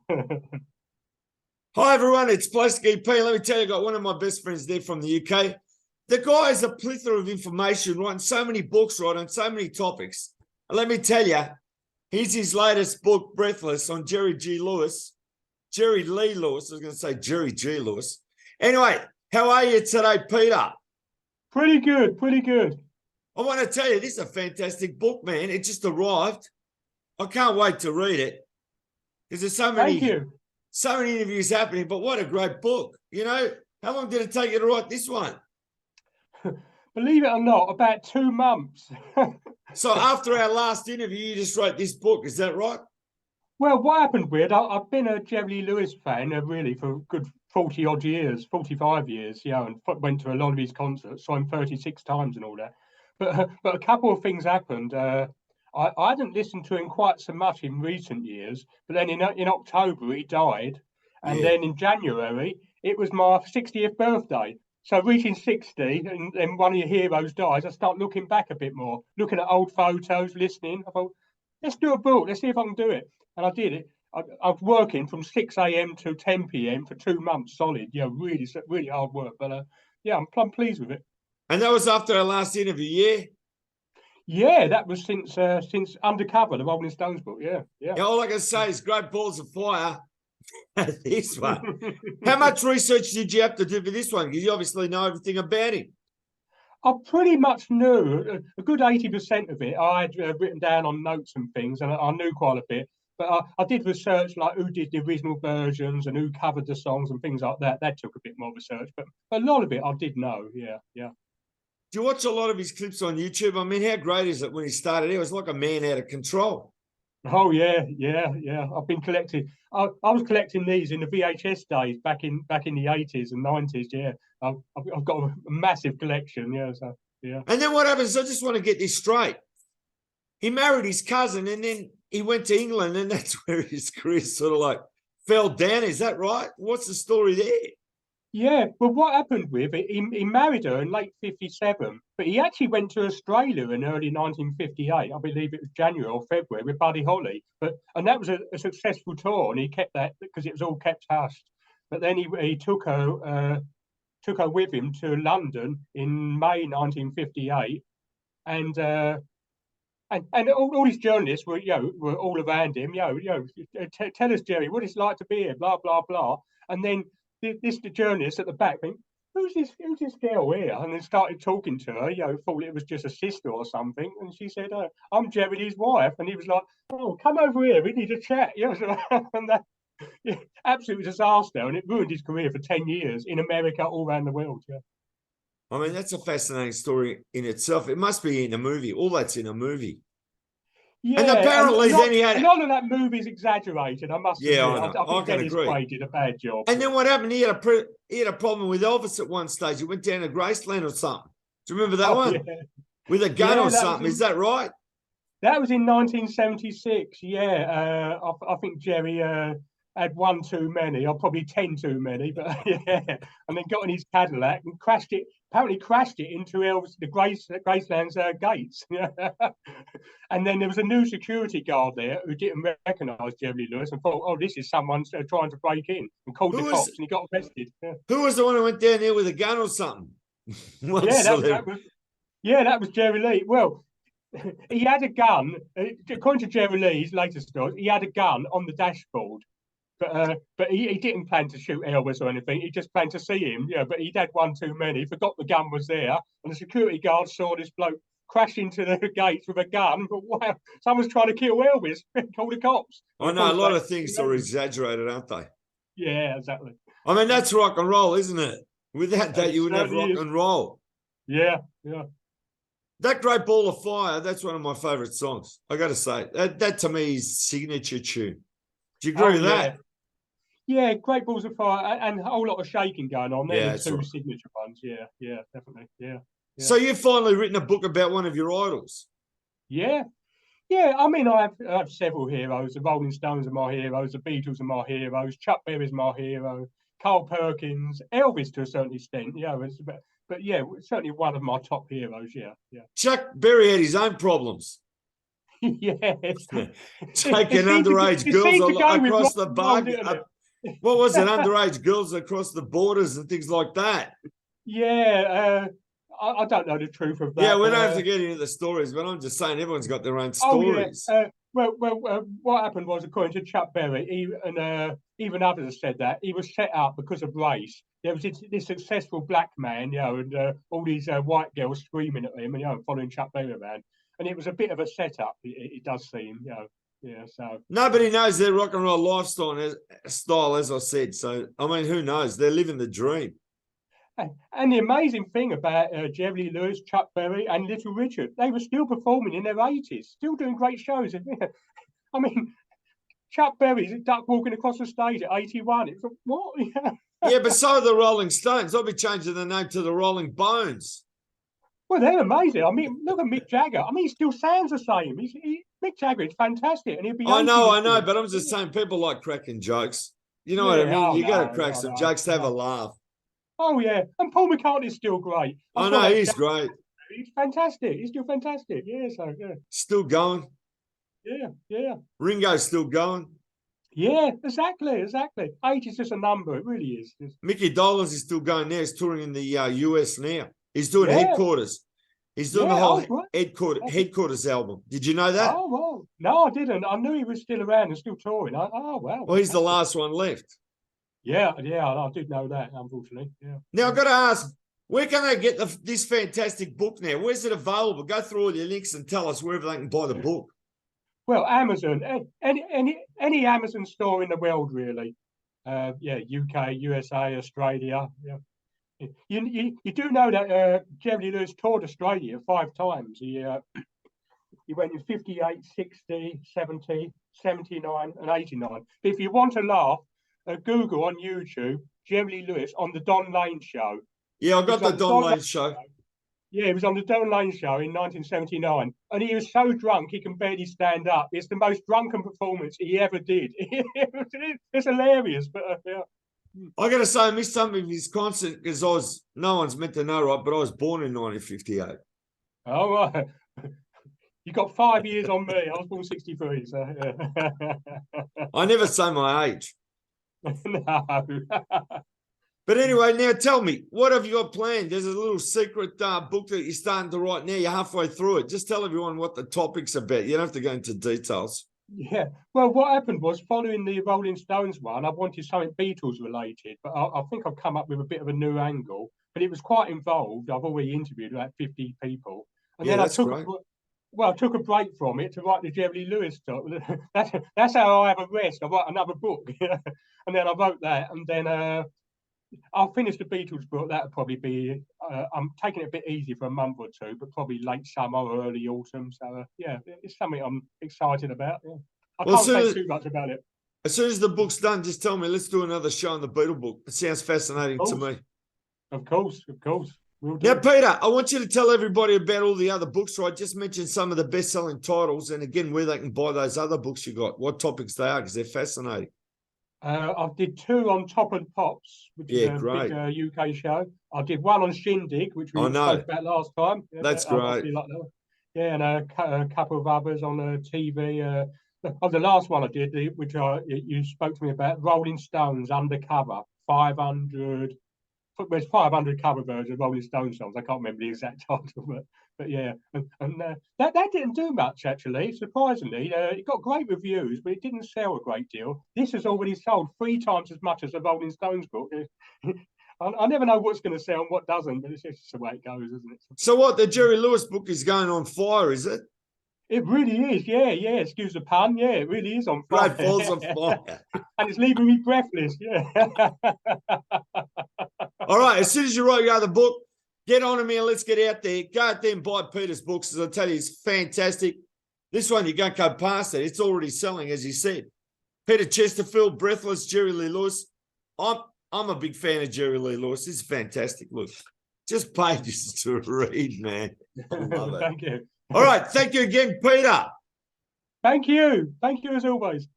Hi, everyone. It's Plastic EP. Let me tell you, I got one of my best friends there from the UK. The guy has a plethora of information, writing so many books, right, on so many topics. And let me tell you, here's his latest book, Breathless, on Jerry Lee Lewis. I was going to say Jerry G. Lewis. Anyway, how are you today, Peter? Pretty good, pretty good. I want to tell you, this is a fantastic book, man. It just arrived. I can't wait to read it because there's so many interviews happening, but what a great book. You know, how long did it take you to write this one? Believe it or not, about 2 months. So after our last interview, you just wrote this book. Is that right? Well, what happened with I've been a Jerry Lee Lewis fan really for a good 40 odd years, 45 years, and went to a lot of his concerts, saw him 36 times and all that. But a couple of things happened. I hadn't listened to him quite so much in recent years, but then in October he died, and then in January it was my 60th birthday. So reaching 60 and one of your heroes dies, I start looking back a bit more, looking at old photos, listening. I thought, let's do a book. Let's see if I can do it. And I did it. I was working from 6 a.m. to 10 p.m. for 2 months solid. Really, really hard work. But I'm pleased with it. And that was after our last interview, yeah? Yeah, that was since Undercover, the Rolling Stones book. Yeah. All I can say is great balls of fire. This one. How much research did you have to do for this one? Because you obviously know everything about him. I pretty much knew a good 80% of it. I had written down on notes and things, and I knew quite a bit. But I did research, like who did the original versions and who covered the songs and things like that. That took a bit more research, but a lot of it I did know. Yeah. Do you watch a lot of his clips on YouTube? I mean, how great is it when he started? It was like a man out of control. Oh yeah. I've been collecting. I was collecting these in the VHS days back in the 80s and 90s. Yeah, I've got a massive collection. Yeah, so yeah. And then what happens? I just want to get this straight. He married his cousin, and then he went to England, and that's where his career sort of like fell down. Is that right? What's the story there? Yeah, but what happened with it, he married her in late 57, but he actually went to Australia in early 1958. I believe it was January or February with Buddy Holly. And that was a successful tour, and he kept that because it was all kept hushed. But then he took her with him to London in May 1958, and all these journalists were all around him. Tell us, Jerry, what it's like to be here, blah blah blah. And then the journalist at the back think, who's this girl here? And then started talking to her, thought it was just a sister or something. And she said, I'm Jerry Lee's wife. And he was like, oh, come over here, we need to chat. And that absolute disaster. And it ruined his career for 10 years in America, all around the world. Yeah. I mean, that's a fascinating story in itself. It must be in a movie. All that's in a movie. Yeah, and apparently then he had a lot of that movie's exexaggerated. I must admit. I think I can Dennis agree. Quaid did a bad job. And then what happened? He had a problem with Elvis at one stage. He went down to Graceland or something. Do you remember that one? Yeah. With a gun or something. Is that right? That was in 1976. Yeah, I think Jerry had one too many, or probably 10 too many. But yeah, and then got in his Cadillac and crashed it. Apparently, crashed it into the Graceland's gates. And then there was a new security guard there who didn't recognise Jerry Lewis and thought, "Oh, this is someone trying to break in," and called the cops, and he got arrested. Yeah. Who was the one who went down there with a gun or something? That was Jerry Lee. Well, he had a gun. According to Jerry Lee's latest story, he had a gun on the dashboard. But he didn't plan to shoot Elvis or anything. He just planned to see him. Yeah, but he'd had one too many. Forgot the gun was there, and the security guard saw this bloke crash into the gates with a gun. But wow, someone's trying to kill Elvis. Call the cops. I know a lot of things are exaggerated, aren't they? Yeah, exactly. I mean, that's rock and roll, isn't it? Without that, you wouldn't have rock and roll. Yeah. That Great Ball of Fire, that's one of my favourite songs. I got to say, that to me is signature tune. Do you agree with that? Yeah, Great Balls of Fire and a whole lot of shaking going on. They're the two signature ones. Yeah, definitely. Yeah. So you've finally written a book about one of your idols. Yeah. I mean, I have several heroes. The Rolling Stones are my heroes. The Beatles are my heroes. Chuck Berry's my hero. Carl Perkins, Elvis to a certain extent. But yeah, certainly one of my top heroes. Yeah. Chuck Berry had his own problems. Yes. Taking underage girls across the bar. What was it? Underage girls across the borders and things like that. Yeah, I don't know the truth of that. Yeah, we don't have to get into the stories, but I'm just saying everyone's got their own stories. Oh, yeah. What happened was, according to Chuck Berry, even others have said that he was set up because of race. There was this successful black man, and all these white girls screaming at him, and following Chuck Berry around. And it was a bit of a setup. It does seem, Yeah, so nobody knows their rock and roll lifestyle, as I said. So I mean, who knows? They're living the dream. And the amazing thing about Jerry Lee Lewis, Chuck Berry, and Little Richard, they were still performing in their 80s, still doing great shows. I mean, Chuck Berry's duck walking across the stage at 81. It's like, what? Yeah, but so are the Rolling Stones. I'll be changing the name to the Rolling Bones. Well, they're amazing. I mean, look at Mick Jagger. I mean, he still sounds the same. Mick Jagger is fantastic, and he'll be. I know, but I'm just saying people like cracking jokes. You know what I mean? You got to crack some jokes to have a laugh. Oh yeah, and Paul McCartney's still great. I know he's great. He's fantastic. He's still fantastic. Yeah, still going. Yeah. Ringo's still going. Yeah, exactly. 80 is just a number. It really is. Mickey Dolenz is still going there. He's touring in the US now. He's doing Headquarters. He's doing the whole Headquarters album. Did you know that? Oh, well. No, I didn't. I knew he was still around and still touring. Oh, wow. Well, he's the last one left. Yeah, I did know that, unfortunately. Yeah. Now, I've got to ask, where can they get this fantastic book now? Where's it available? Go through all your links and tell us wherever they can buy the book. Well, Amazon, any Amazon store in the world, really. UK, USA, Australia. Yeah. You do know that Jerry Lee Lewis toured Australia 5 times. He went in 58, 60, 70, 79, and 89. But if you want to laugh, Google on YouTube, Jerry Lee Lewis on the Don Lane Show. Yeah, I got the Don Lane Show. Yeah, he was on the Don Lane Show in 1979. And he was so drunk, he can barely stand up. It's the most drunken performance he ever did. It's hilarious, but yeah. I got to say, I missed some of his concert because no one's meant to know, right? But I was born in 1958. Oh, right. You got 5 years on me. I was born 63. So, yeah. I never say my age. No. But anyway, now tell me, what have you got planned? There's a little secret book that you're starting to write now. You're halfway through it. Just tell everyone what the topic's about. You don't have to go into details. Yeah. Well, what happened was, following the Rolling Stones one, I wanted something Beatles related, but I think I've come up with a bit of a new angle. But it was quite involved. I've already interviewed about 50 people. And then I took a break from it to write the Jerry Lee Lewis stuff. That's how I have a rest. I write another book. And then I wrote that. And then I'll finish the Beatles book. That'll probably be, I'm taking it a bit easy for a month or two, but probably late summer or early autumn. So, it's something I'm excited about. Yeah. I can't say too much about it. As soon as the book's done, just tell me, let's do another show on the Beatle book. It sounds fascinating to me. Of course. Now, Peter, I want you to tell everybody about all the other books, right? Just mention some of the best-selling titles, and again, where they can buy those other books you got, what topics they are, because they're fascinating. I did 2 on Top and Pops, which is a big UK show. I did 1 on Shindig, which we spoke about last time. That's great. Yeah, and a couple of others on TV. The last one I did, which you spoke to me about, Rolling Stones Undercover, 500. There's 500 cover versions of Rolling Stones songs. I can't remember the exact title, but yeah. And that didn't do much, actually, surprisingly. It got great reviews, but it didn't sell a great deal. This has already sold 3 times as much as the Rolling Stones book. I never know what's going to sell and what doesn't, but it's just the way it goes, isn't it? So what, the Jerry Lewis book is going on fire, is it? It really is, yeah. Excuse the pun, yeah. It really is on fire. Great balls on fire. And it's leaving me breathless, yeah. All right, as soon as you write your other book, get on to me and let's get out there. Go out there and buy Peter's books, as I tell you, it's fantastic. This one, you can't go past it. It's already selling, as you said. Peter Chesterfield, Breathless, Jerry Lee Lewis. I'm a big fan of Jerry Lee Lewis. This is fantastic. Look, just pages to read, man. I love it. Thank you. All right, thank you again, Peter. Thank you as always.